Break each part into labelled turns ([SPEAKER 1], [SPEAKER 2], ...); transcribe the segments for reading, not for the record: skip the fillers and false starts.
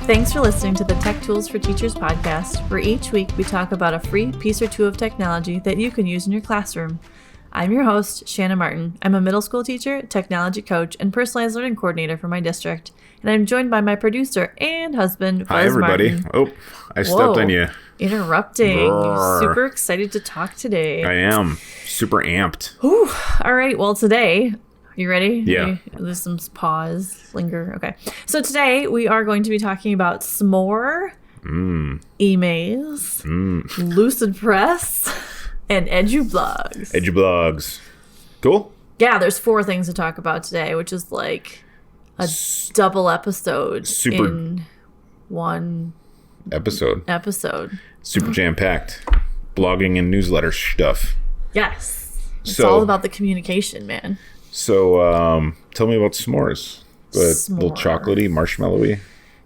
[SPEAKER 1] Thanks for listening to the Tech Tools for Teachers podcast, where each week we talk about a free piece or two of technology that you can use in your classroom. I'm your host, Shanna Martin. I'm a middle school teacher, technology coach, and personalized learning coordinator for my district. And I'm joined by my producer and husband, Buzz
[SPEAKER 2] Hi, everybody.
[SPEAKER 1] Martin.
[SPEAKER 2] Oh, I stepped on you.
[SPEAKER 1] Interrupting.
[SPEAKER 2] Roar.
[SPEAKER 1] Super excited to talk today.
[SPEAKER 2] I am super amped.
[SPEAKER 1] Whew. All right. Well, today, you ready?
[SPEAKER 2] Yeah.
[SPEAKER 1] There's some pause, linger. Okay. So today we are going to be talking about Smore, Emaze, Lucidpress, and Edublogs.
[SPEAKER 2] Edublogs. Cool.
[SPEAKER 1] Yeah, there's 4 things to talk about today, which is like a double episode in one
[SPEAKER 2] episode.
[SPEAKER 1] episode.
[SPEAKER 2] Super jam-packed. Blogging and newsletter stuff.
[SPEAKER 1] Yes. It's all about the communication, man.
[SPEAKER 2] So, tell me about s'mores. Little chocolatey, marshmallowy.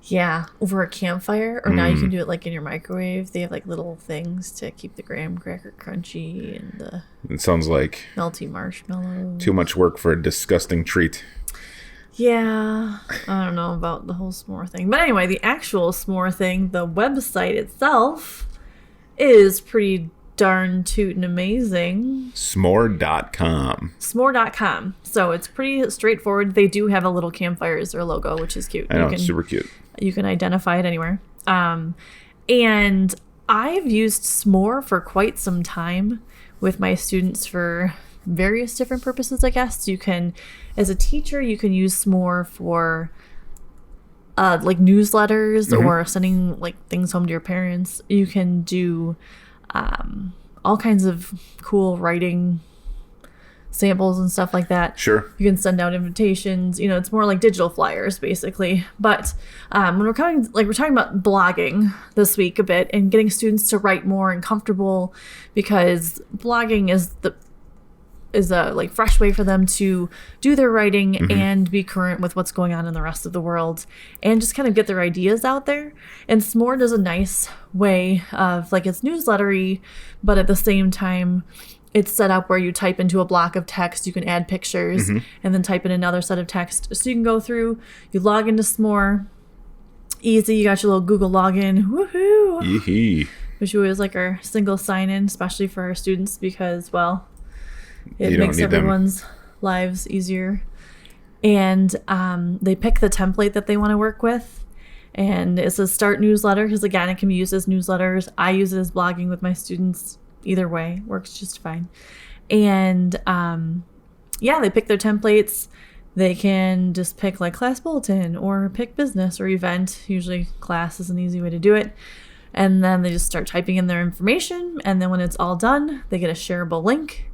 [SPEAKER 1] Yeah, over a campfire, or now you can do it like in your microwave. They have like little things to keep the graham cracker crunchy and the
[SPEAKER 2] It sounds like
[SPEAKER 1] melty marshmallow.
[SPEAKER 2] too much work for a disgusting treat.
[SPEAKER 1] Yeah, I don't know about the whole s'more thing. But anyway, the actual s'more thing, the website itself is pretty darn tootin' amazing.
[SPEAKER 2] S'more.com.
[SPEAKER 1] Smore.com. So it's pretty straightforward. They do have a little campfire as their logo, which is cute.
[SPEAKER 2] I know, it's super cute.
[SPEAKER 1] You can identify it anywhere. And I've used Smore for quite some time with my students for various different purposes, I guess. You can, as a teacher, you can use Smore for like newsletters or sending like things home to your parents. You can do all kinds of cool writing samples and stuff like that.
[SPEAKER 2] Sure.
[SPEAKER 1] You can send out invitations. You know, it's more like digital flyers, basically. But when we're talking about blogging this week a bit and getting students to write more and comfortable, because blogging is a like fresh way for them to do their writing and be current with what's going on in the rest of the world and just kind of get their ideas out there. And Smore does a nice way of like, it's newslettery, but at the same time, it's set up where you type into a block of text, you can add pictures and then type in another set of text. So you can go through, you log into Smore, easy, you got your little Google login, woohoo!
[SPEAKER 2] Yee-hee.
[SPEAKER 1] Which always like our single sign-in, especially for our students because, well, it
[SPEAKER 2] You don't
[SPEAKER 1] makes
[SPEAKER 2] need them.
[SPEAKER 1] everyone's lives easier. And they pick the template that they want to work with. And it says start newsletter because, again, it can be used as newsletters. I use it as blogging with my students. Either way, works just fine. And they pick their templates. They can just pick like class bulletin or pick business or event. Usually class is an easy way to do it. And then they just start typing in their information. And then when it's all done, they get a shareable link.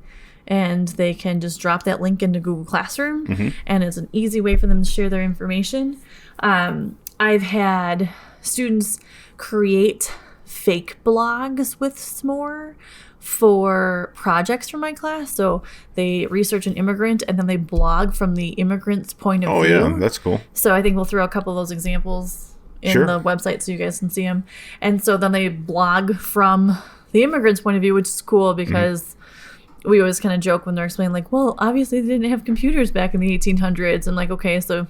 [SPEAKER 1] And they can just drop that link into Google Classroom. And it's an easy way for them to share their information. I've had students create fake blogs with Smore for projects from my class. So they research an immigrant and then they blog from the immigrant's point of view.
[SPEAKER 2] Oh, yeah, that's cool.
[SPEAKER 1] So I think we'll throw a couple of those examples in the website so you guys can see them. And so then they blog from the immigrant's point of view, which is cool because we always kind of joke when they're explaining like, well, obviously they didn't have computers back in the 1800s. And like, okay, so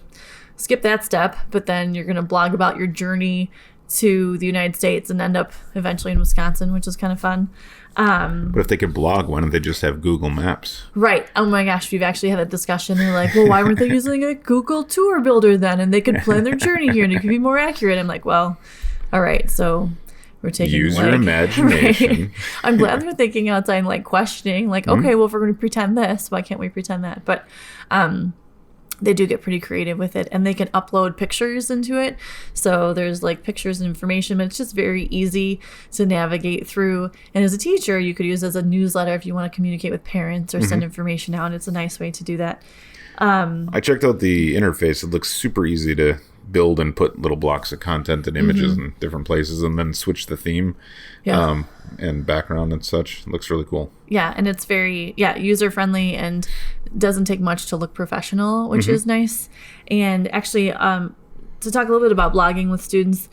[SPEAKER 1] skip that step, but then you're going to blog about your journey to the United States and end up eventually in Wisconsin, which is kind of fun.
[SPEAKER 2] But if they could blog, why don't they just have Google Maps?
[SPEAKER 1] Right. Oh my gosh, we've actually had a discussion. They're like, well, why weren't they using a Google tour builder then? And they could plan their journey here and it could be more accurate. I'm like, well, all right. So we're taking
[SPEAKER 2] Use your imagination.
[SPEAKER 1] Right. I'm glad they're thinking outside and like questioning, like, okay, well, if we're going to pretend this, why can't we pretend that? But they do get pretty creative with it and they can upload pictures into it. So there's like pictures and information, but it's just very easy to navigate through. And as a teacher, you could use it as a newsletter if you want to communicate with parents or send information out. It's a nice way to do that.
[SPEAKER 2] I checked out the interface. It looks super easy to build and put little blocks of content and images in different places and then switch the theme and background and such. It looks really cool.
[SPEAKER 1] Yeah, and it's very, user-friendly and doesn't take much to look professional, which is nice. And actually, to talk a little bit about blogging with students,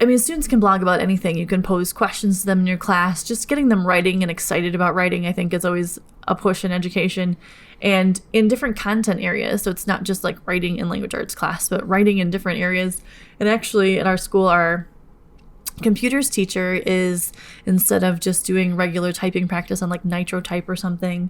[SPEAKER 1] I mean, students can blog about anything. You can pose questions to them in your class. Just getting them writing and excited about writing, I think, is always a push in education and in different content areas. So it's not just like writing in language arts class, but writing in different areas. And actually at our school, our computers teacher is, instead of just doing regular typing practice on like Nitro Type or something,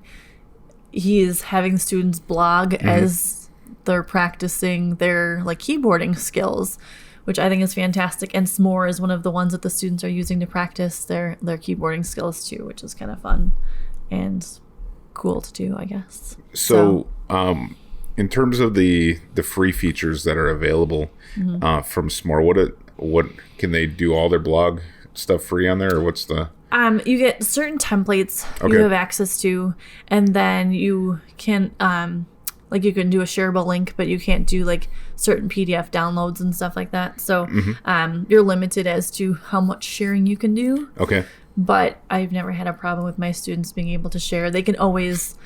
[SPEAKER 1] he is having students blog as they're practicing their like keyboarding skills, which I think is fantastic. And Smore is one of the ones that the students are using to practice their keyboarding skills too, which is kind of fun and cool to do, I guess.
[SPEAKER 2] So in terms of the free features that are available from Smore, what can they do all their blog stuff free on there, or what's the...
[SPEAKER 1] You get certain templates you have access to, and then you can like you can do a shareable link, but you can't do like certain PDF downloads and stuff like that. So you're limited as to how much sharing you can do.
[SPEAKER 2] Okay.
[SPEAKER 1] But I've never had a problem with my students being able to share. They can always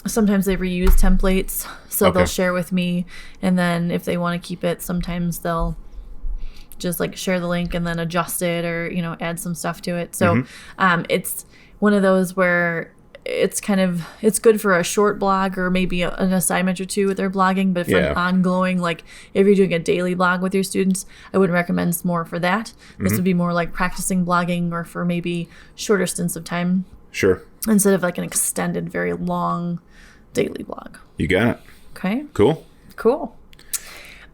[SPEAKER 1] sometimes they reuse templates, so they'll share with me, and then if they want to keep it, sometimes they'll just like share the link and then adjust it, or add some stuff to it. So it's one of those where it's good for a short blog or maybe an assignment or two with their blogging. But for an ongoing, like if you're doing a daily blog with your students, I wouldn't recommend Smore for that. This would be more like practicing blogging, or for maybe shorter stints of time.
[SPEAKER 2] Sure.
[SPEAKER 1] Instead of like an extended, very long daily blog.
[SPEAKER 2] You got it.
[SPEAKER 1] Okay.
[SPEAKER 2] Cool.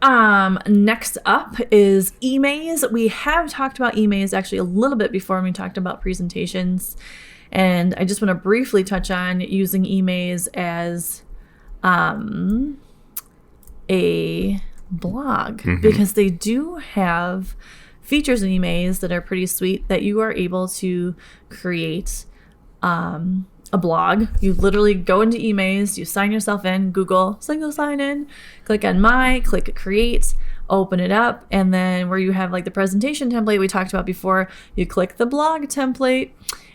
[SPEAKER 1] Next up is Emaze. We have talked about Emaze actually a little bit before when we talked about presentations. And I just want to briefly touch on using Emaze as a blog, because they do have features in Emaze that are pretty sweet, that you are able to create a blog. You literally go into Emaze, you sign yourself in, Google single sign in, click on click create, open it up, and then where you have like the presentation template we talked about before, you click the blog template,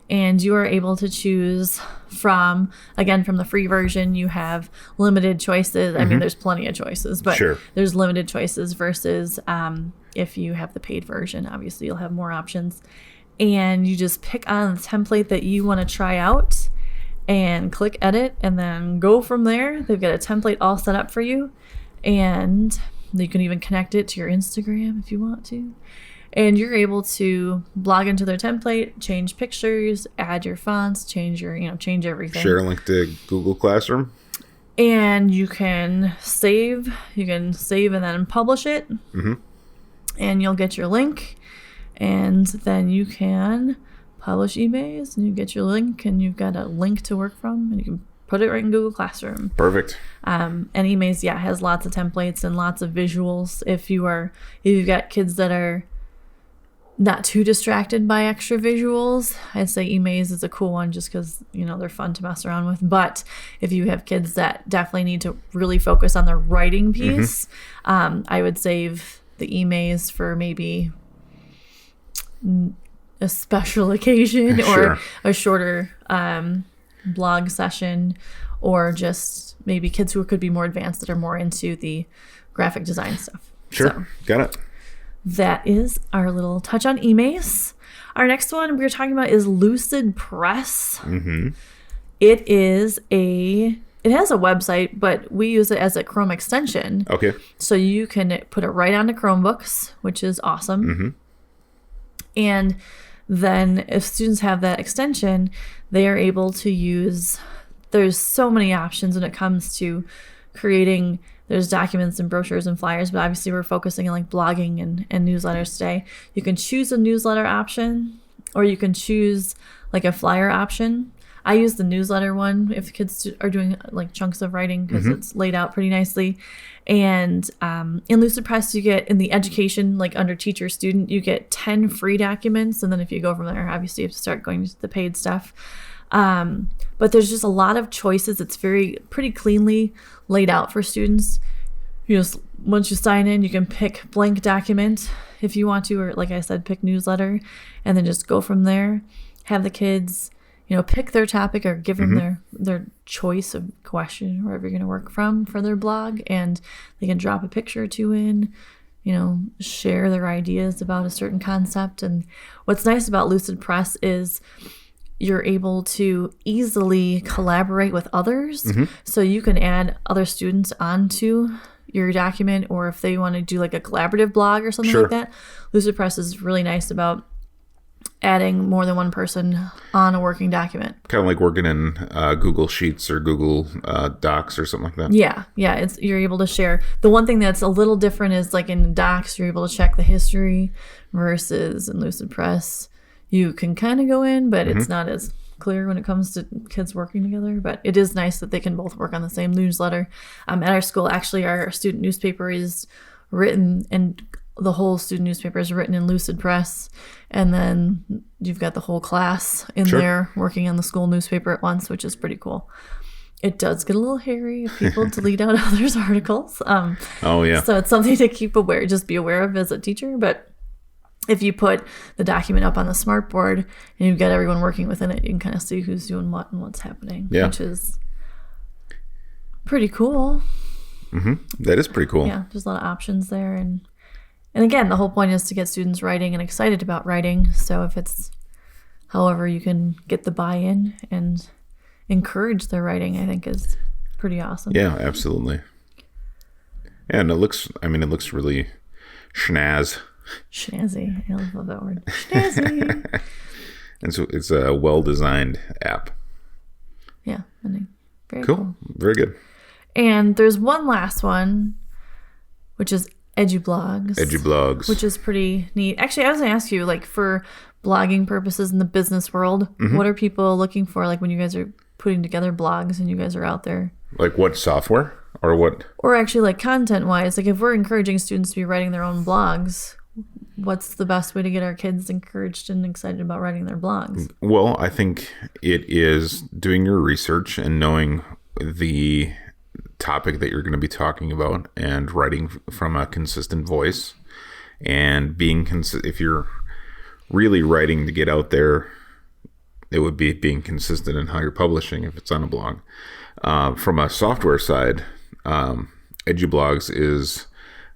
[SPEAKER 1] and you are able to choose from the free version. You have limited choices. I mean, there's plenty of choices, but there's limited choices versus if you have the paid version, obviously you'll have more options. And you just pick on the template that you want to try out and click edit, and then go from there. They've got a template all set up for you, and you can even connect it to your Instagram if you want to. And you're able to blog into their template, change pictures, add your fonts, change everything.
[SPEAKER 2] Share a link to Google Classroom.
[SPEAKER 1] And you can save. And then publish it. And you'll get your link. And then you can publish Emaze, and you get your link, and you've got a link to work from, and you can put it right in Google Classroom.
[SPEAKER 2] Perfect.
[SPEAKER 1] And Emaze, has lots of templates and lots of visuals. If you've got kids that are not too distracted by extra visuals, I'd say Emaze is a cool one, just because they're fun to mess around with. But if you have kids that definitely need to really focus on the writing piece, I would save the Emaze for maybe a special occasion or a shorter blog session, or just maybe kids who could be more advanced that are more into the graphic design stuff.
[SPEAKER 2] So, got it.
[SPEAKER 1] That is our little touch on Emaze. Our next one we're talking about is Lucidpress. It has a website, but we use it as a Chrome extension. Okay. So you can put it right onto Chromebooks, which is awesome. And then if students have that extension, they are able to use, there's so many options when it comes to creating, there's documents and brochures and flyers, but obviously we're focusing on like blogging and newsletters today. You can choose a newsletter option, or you can choose like a flyer option. I use the newsletter one if kids are doing like chunks of writing, because it's laid out pretty nicely. And in Lucidpress, you get, in the education, like under teacher student, you get 10 free documents. And then if you go from there, obviously you have to start going to the paid stuff. But there's just a lot of choices. It's pretty cleanly laid out for students. Once you sign in, you can pick blank document if you want to, or like I said, pick newsletter, and then just go from there. Have the kids pick their topic, or give them their choice of question, wherever you're going to work from for their blog, and they can drop a picture or two in, share their ideas about a certain concept. And what's nice about Lucidpress is you're able to easily collaborate with others. So you can add other students onto your document, or if they want to do like a collaborative blog or something like that. Lucidpress is really nice about adding more than one person on a working document.
[SPEAKER 2] Kind of like working in Google Sheets or Google Docs or something like that.
[SPEAKER 1] Yeah. You're able to share. The one thing that's a little different is like in Docs, you're able to check the history, versus in Lucidpress, you can kind of go in, but it's not as clear when it comes to kids working together. But it is nice that they can both work on the same newsletter. At our school, actually, our student newspaper is written, and the whole student newspaper is written in Lucidpress, and then you've got the whole class in there working on the school newspaper at once, which is pretty cool. It does get a little hairy if people delete out others' articles. So it's something to be aware of as a teacher. But if you put the document up on the smartboard and you've got everyone working within it, you can kind of see who's doing what and what's happening, which is pretty cool.
[SPEAKER 2] That is pretty cool.
[SPEAKER 1] Yeah, there's a lot of options there. And again, the whole point is to get students writing and excited about writing. So if it's however you can get the buy-in and encourage their writing, I think is pretty awesome.
[SPEAKER 2] Yeah, absolutely. Yeah, and it looks really snazzy.
[SPEAKER 1] I love that word. Snazzy.
[SPEAKER 2] And so it's a well-designed app.
[SPEAKER 1] Yeah, very
[SPEAKER 2] cool. Very good.
[SPEAKER 1] And there's one last one, which is Edublogs. Which is pretty neat. Actually, I was going to ask you, like, for blogging purposes in the business world, what are people looking for, like, when you guys are putting together blogs and you guys are out there?
[SPEAKER 2] Like what software or what?
[SPEAKER 1] Or actually, like, content-wise. Like, if we're encouraging students to be writing their own blogs, what's the best way to get our kids encouraged and excited about writing their blogs?
[SPEAKER 2] Well, I think it is doing your research and knowing the topic that you're going to be talking about and writing from a consistent voice, and being if you're really writing to get out there, it would be being consistent in how you're publishing if it's on a blog. From a software side, Edublogs is,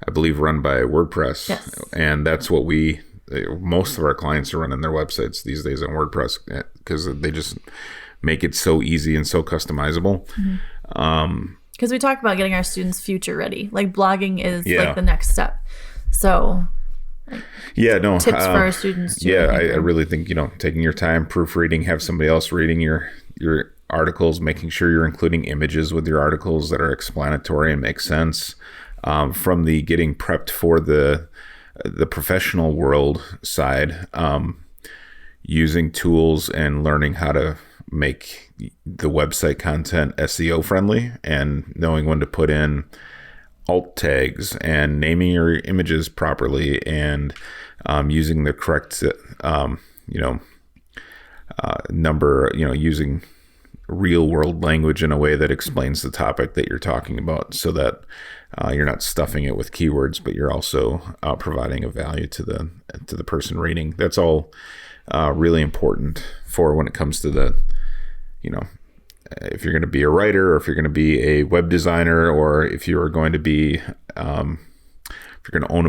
[SPEAKER 2] I believe, run by WordPress.
[SPEAKER 1] Yes.
[SPEAKER 2] And that's what most of our clients are running their websites these days on WordPress, because they just make it so easy and so customizable.
[SPEAKER 1] Because we talk about getting our students future ready. Like, blogging is like the next step. So tips for our students too.
[SPEAKER 2] Yeah, I really think, taking your time, proofreading, have somebody else reading your articles, making sure you're including images with your articles that are explanatory and make sense. From the getting prepped for the professional world side, using tools and learning how to make the website content SEO friendly, and knowing when to put in alt tags and naming your images properly, and using the correct number, using real world language in a way that explains the topic that you're talking about, so that you're not stuffing it with keywords, but you're also providing a value to the person reading. That's all really important for when it comes to the, if you're going to be a writer, or if you're going to be a web designer, or if you are going to be, if you're going to own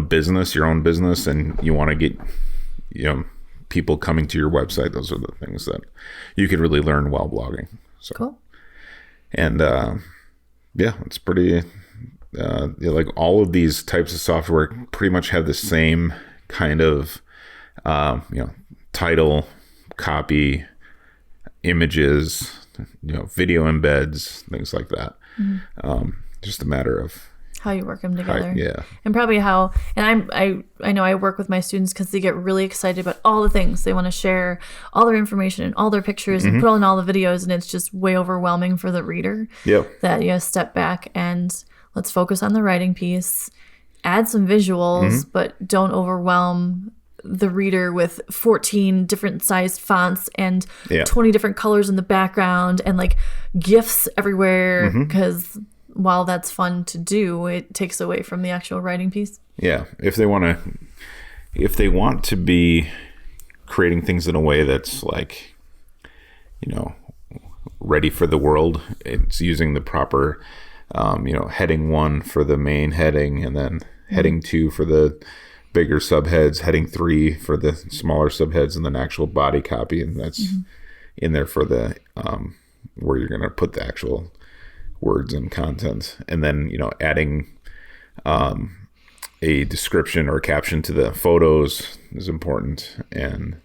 [SPEAKER 2] your own business, and you want to get, people coming to your website. Those are the things that you could really learn while blogging. So
[SPEAKER 1] cool.
[SPEAKER 2] And it's pretty, like all of these types of software pretty much have the same kind of, title, copy, images, video embeds, things like that. Just a matter of
[SPEAKER 1] how you work them together.
[SPEAKER 2] Yeah.
[SPEAKER 1] And probably I know I work with my students because they get really excited about all the things. They want to share all their information and all their pictures and put on all the videos, and it's just way overwhelming for the reader.
[SPEAKER 2] Yep.
[SPEAKER 1] That you step back and let's focus on the writing piece, add some visuals, but don't overwhelm the reader with 14 different sized fonts and 20 different colors in the background and like GIFs everywhere, because while that's fun to do, it takes away from the actual writing piece. Yeah.
[SPEAKER 2] If they want to be creating things in a way that's like, ready for the world, it's using the proper, heading 1 for the main heading, and then heading 2 for the bigger subheads, heading 3 for the smaller subheads, and then actual body copy. And that's, in there for the where you're going to put the actual words and content, and then adding a description or a caption to the photos is important, and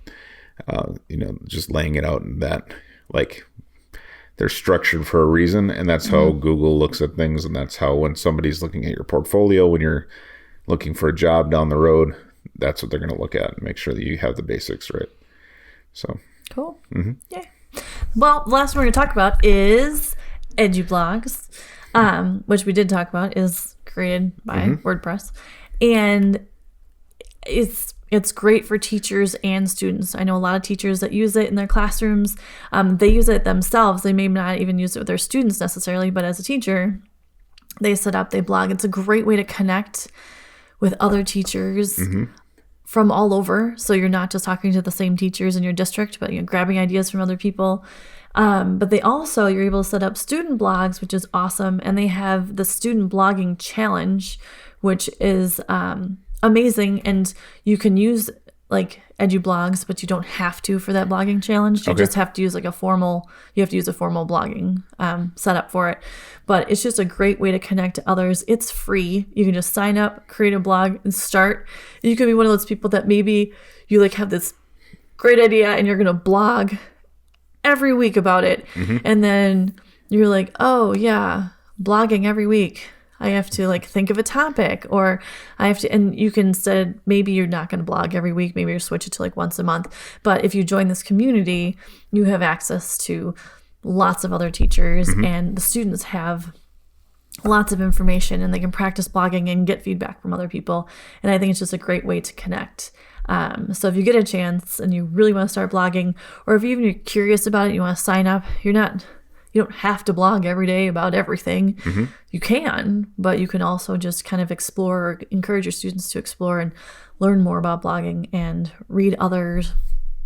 [SPEAKER 2] just laying it out in that, like, they're structured for a reason, and that's how Google looks at things, and that's how when somebody's looking at your portfolio, when you're looking for a job down the road, that's what they're going to look at and make sure that you have the basics right. So
[SPEAKER 1] cool. Yeah. Well, the last one we're going to talk about is Edublogs, which we did talk about, is created by WordPress, and it's great for teachers and students. I know a lot of teachers that use it in their classrooms. They use it themselves. They may not even use it with their students necessarily, but as a teacher, they blog. It's a great way to connect with other teachers from all over. So you're not just talking to the same teachers in your district, but you're grabbing ideas from other people. But you're able to set up student blogs, which is awesome. And they have the student blogging challenge, which is amazing. And you can use like Edublogs, but you don't have to for that blogging challenge. You just have to use a formal blogging setup for it. But it's just a great way to connect to others. It's free. You can just sign up, create a blog, and start. You could be one of those people that maybe you have this great idea and you're going to blog every week about it. And then you're like, oh yeah, blogging every week. I have to think of a topic, or I have to, and you can instead, maybe you're not going to blog every week. Maybe you switch it to once a month. But if you join this community, you have access to lots of other teachers, and the students have lots of information, and they can practice blogging and get feedback from other people. And I think it's just a great way to connect. So if you get a chance and you really want to start blogging, or if you're curious about it, you want to sign up, you don't have to blog every day about everything. You can, but you can also just kind of explore, or encourage your students to explore and learn more about blogging and read other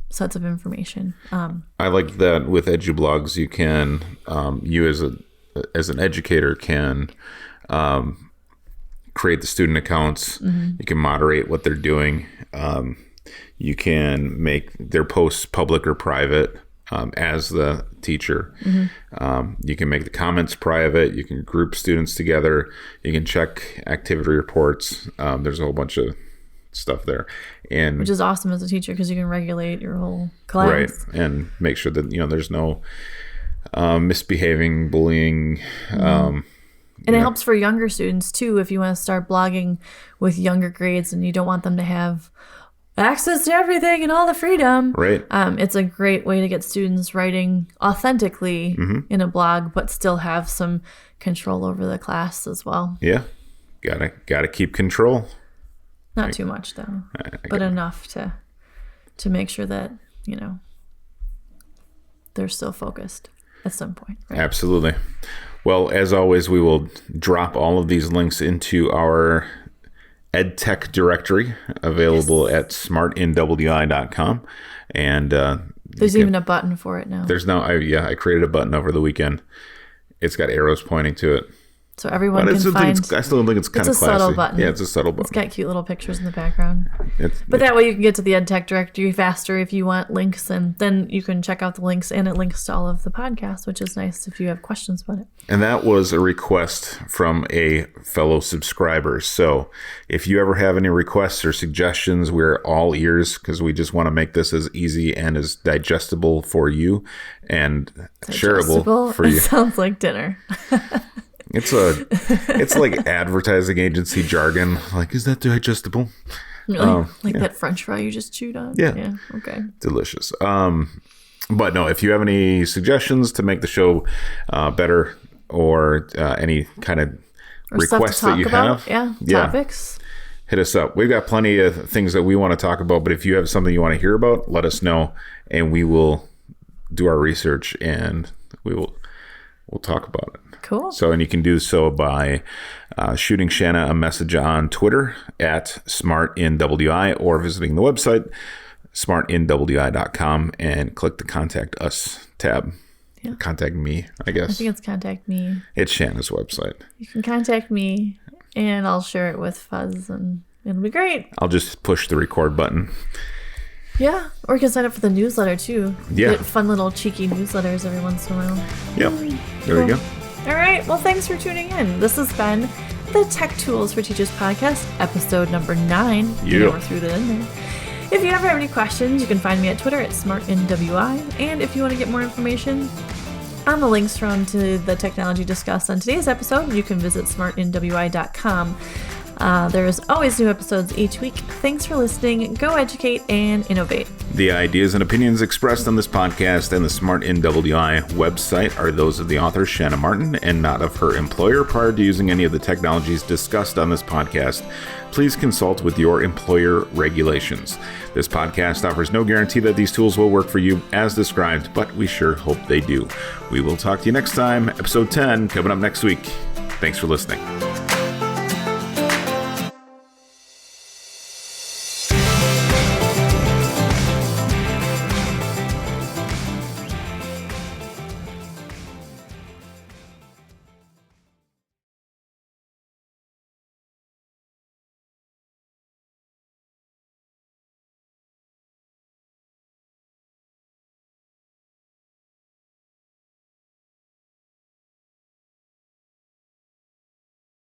[SPEAKER 1] sets of information.
[SPEAKER 2] I like that with Edublogs, you can, you as an educator can create the student accounts. You can moderate what they're doing. You can make their posts public or private. As the teacher, you can make the comments private. You can group students together. You can check activity reports. There's a whole bunch of stuff there, and
[SPEAKER 1] which is awesome as a teacher because you can regulate your whole class,
[SPEAKER 2] right? And make sure that there's no misbehaving, bullying. And
[SPEAKER 1] it helps for younger students too. If you want to start blogging with younger grades and you don't want them to have access to everything and all the freedom.
[SPEAKER 2] Right.
[SPEAKER 1] It's a great way to get students writing authentically in a blog, but still have some control over the class as well.
[SPEAKER 2] Yeah. Gotta keep control.
[SPEAKER 1] Not too much though, but enough to make sure that, they're still focused at some point. Right?
[SPEAKER 2] Absolutely. Well, as always, we will drop all of these links into our EdTech Directory, available at smartinwi.com. And
[SPEAKER 1] there's even a button for it now.
[SPEAKER 2] There's now, I created a button over the weekend. It's got arrows pointing to it.
[SPEAKER 1] So everyone can find.
[SPEAKER 2] I still think it's kind of classy. It's a subtle button. Yeah, it's a subtle button.
[SPEAKER 1] It's got cute little pictures in the background. But that way you can get to the EdTech Directory faster if you want links, and then you can check out the links, and it links to all of the podcasts, which is nice if you have questions about it.
[SPEAKER 2] And that was a request from a fellow subscriber. So if you ever have any requests or suggestions, we're all ears, because we just want to make this as easy and as digestible for you and shareable for you.
[SPEAKER 1] It sounds like dinner.
[SPEAKER 2] It's like advertising agency jargon. Like, is that digestible?
[SPEAKER 1] Really? That French fry you just chewed on?
[SPEAKER 2] Yeah.
[SPEAKER 1] Okay.
[SPEAKER 2] Delicious. But no, if you have any suggestions to make the show better, or any kind of requests that you have,
[SPEAKER 1] topics,
[SPEAKER 2] hit us up. We've got plenty of things that we want to talk about, but if you have something you want to hear about, let us know, and we will do our research, and we'll talk about it.
[SPEAKER 1] Cool.
[SPEAKER 2] So, and you can do so by shooting Shanna a message on Twitter at smartinwi, or visiting the website smartinwi.com and click the Contact Us tab. Yeah. Contact me, I guess.
[SPEAKER 1] I think it's Contact Me.
[SPEAKER 2] It's Shanna's website.
[SPEAKER 1] You can contact me, and I'll share it with Fuzz, and it'll be great.
[SPEAKER 2] I'll just push the record button.
[SPEAKER 1] Yeah, or you can sign up for the newsletter too.
[SPEAKER 2] Yeah.
[SPEAKER 1] Get fun little cheeky newsletters every once in a while.
[SPEAKER 2] Yep. There you go.
[SPEAKER 1] All right. Well, thanks for tuning in. This has been the Tech Tools for Teachers podcast, episode number 9.
[SPEAKER 2] Yeah.
[SPEAKER 1] We're through that in there. If you ever have any questions, you can find me at Twitter at SmartNWI. And if you want to get more information on the links from to the technology discussed on today's episode, you can visit smartnwi.com. There's always new episodes each week. Thanks for listening. Go educate and innovate.
[SPEAKER 2] The ideas and opinions expressed on this podcast and the Smart NWI website are those of the author, Shanna Martin, and not of her employer. Prior to using any of the technologies discussed on this podcast, please consult with your employer regulations. This podcast offers no guarantee that these tools will work for you as described, but we sure hope they do. We will talk to you next time. Episode 10 coming up next week. Thanks for listening.